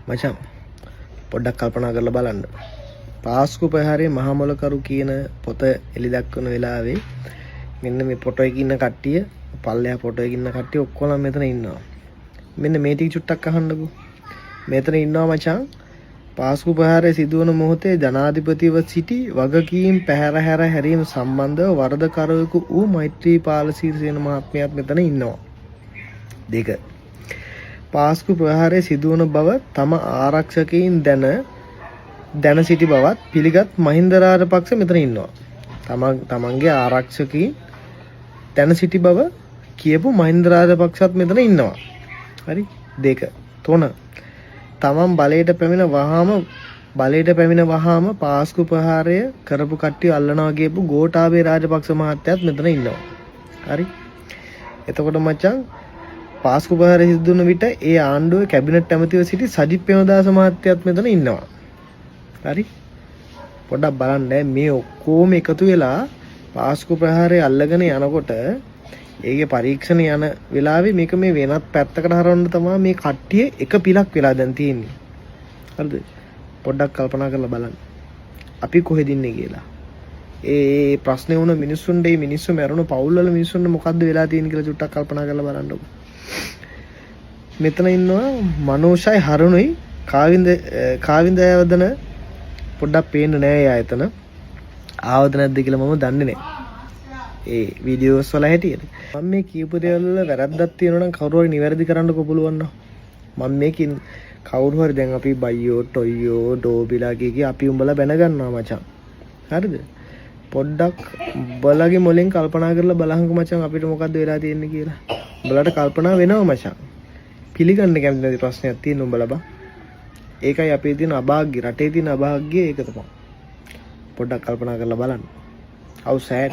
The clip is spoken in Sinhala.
මචං පොඩ්ඩක් කල්පනා කරලා බලන්න. පාස්කු ප්‍රහාරයේ මහා මොලකරු කියන පොත එලි දක්වන වෙලාවේ මෙන්න මේ ෆොටෝ එකේ ඉන්න කට්ටිය, පල්ලෙහා ෆොටෝ එකේ ඉන්න කට්ටිය ඔක්කොම මෙතන ඉන්නවා. මෙන්න මේ ටික චුට්ටක් අහන්නකෝ. මෙතන ඉන්නවා මචං පාස්කු ප්‍රහාරයේ සිදුවන මොහොතේ ජනාධිපතිව සිටි වගකීම් පැහැර හැරීම සම්බන්ධව වරදකරුවෙකු වූ මෛත්‍රීපාල සිරිසේන මහත්මයාත් මෙතන ඉන්නවා. 2. පාස්කු ප්‍රහාරයේ සිදුවන බව තම ආරක්ෂකයින් දැන සිටි බවත් පිළිගත් මහින්ද රාජපක්ෂ මෙතන ඉන්නවා. තමන්ගේ ආරක්ෂකයින් දැන සිටි බව කියපු මහින්ද රාජපක්ෂත් මෙතන ඉන්නවා. හරි. 2. 3. තමන් බලයට පැමිණ වහාම පාස්කු ප්‍රහාරය කරපු කට්ටිය අල්ලනවා කියපු ගෝඨාභය රාජපක්ෂ මහත්තයාත් මෙතන ඉන්නවා. හරි. එතකොට මචං පාස්කු ප්‍රහාරය සිදු වුණ විට ඒ ආණ්ඩුවේ කැබිනට් ඇමතිව සිටි සජිත් ප්‍රේමදාස මහත්තයාත් මෙතන ඉන්නවා. හරි. පොඩ්ඩක් බලන්න මේ ඔක්කොම එකතු වෙලා පාස්කු ප්‍රහාරය අල්ලගෙන යනකොට ඒකේ පරීක්ෂණ යන වෙලාවේ මේක මේ වෙනත් පැත්තකට හරවන්න තමයි මේ කට්ටිය එක පිලක් වෙලා දැන් තියෙන්නේ. හරිද? පොඩ්ඩක් කල්පනා කරලා බලන්න. අපි කොහෙද ඉන්නේ කියලා. ඒ ප්‍රශ්නේ වුණ මිනිස්සුන්ට මේ මිනිස්සු මැරුණු පවුල් වල මිනිස්සුන්ට මොකද්ද වෙලා තියෙන්නේ කියලා චුට්ටක් කල්පනා කරලා බලන්නකො. මෙතන ඉන්නවා මනෝෂයි හරුණුයි කාවින්ද යවදන පොඩ්ඩක් පේන්නේ නැහැ යා එතන. ආවද නැද්ද කියලා මම දන්නේ නැහැ. ඒ වීඩියෝස් වල හැටියට. මම මේ කියපු දේවල් වල වැරද්දක් තියෙනවා නම් කවුරු හරි නිවැරදි කරන්නකො පුළුවන් නම්. මම මේකින් කවුරු හරි දැන් අපි බයියෝ ටොයියෝ ඩෝබිලා කිය අපි උඹලා බැන ගන්නවා මචං. හරිද? පොඩ්ඩක් උඹලගේ මොලෙන් කල්පනා කරලා බලහංකෝ මචං අපිට මොකද්ද වෙලා තියෙන්නේ කියලා. උඹලට කල්පනා වෙනවා මචං. පිළිගන්න කැමති නැති ප්‍රශ්නයක් තියෙන උඹලා බා. ඒකයි අපේ තියෙන අභාග්‍ය, රටේ තියෙන අභාග්‍ය ඒක තමයි. පොඩ්ඩක් කල්පනා කරලා බලන්න. how sad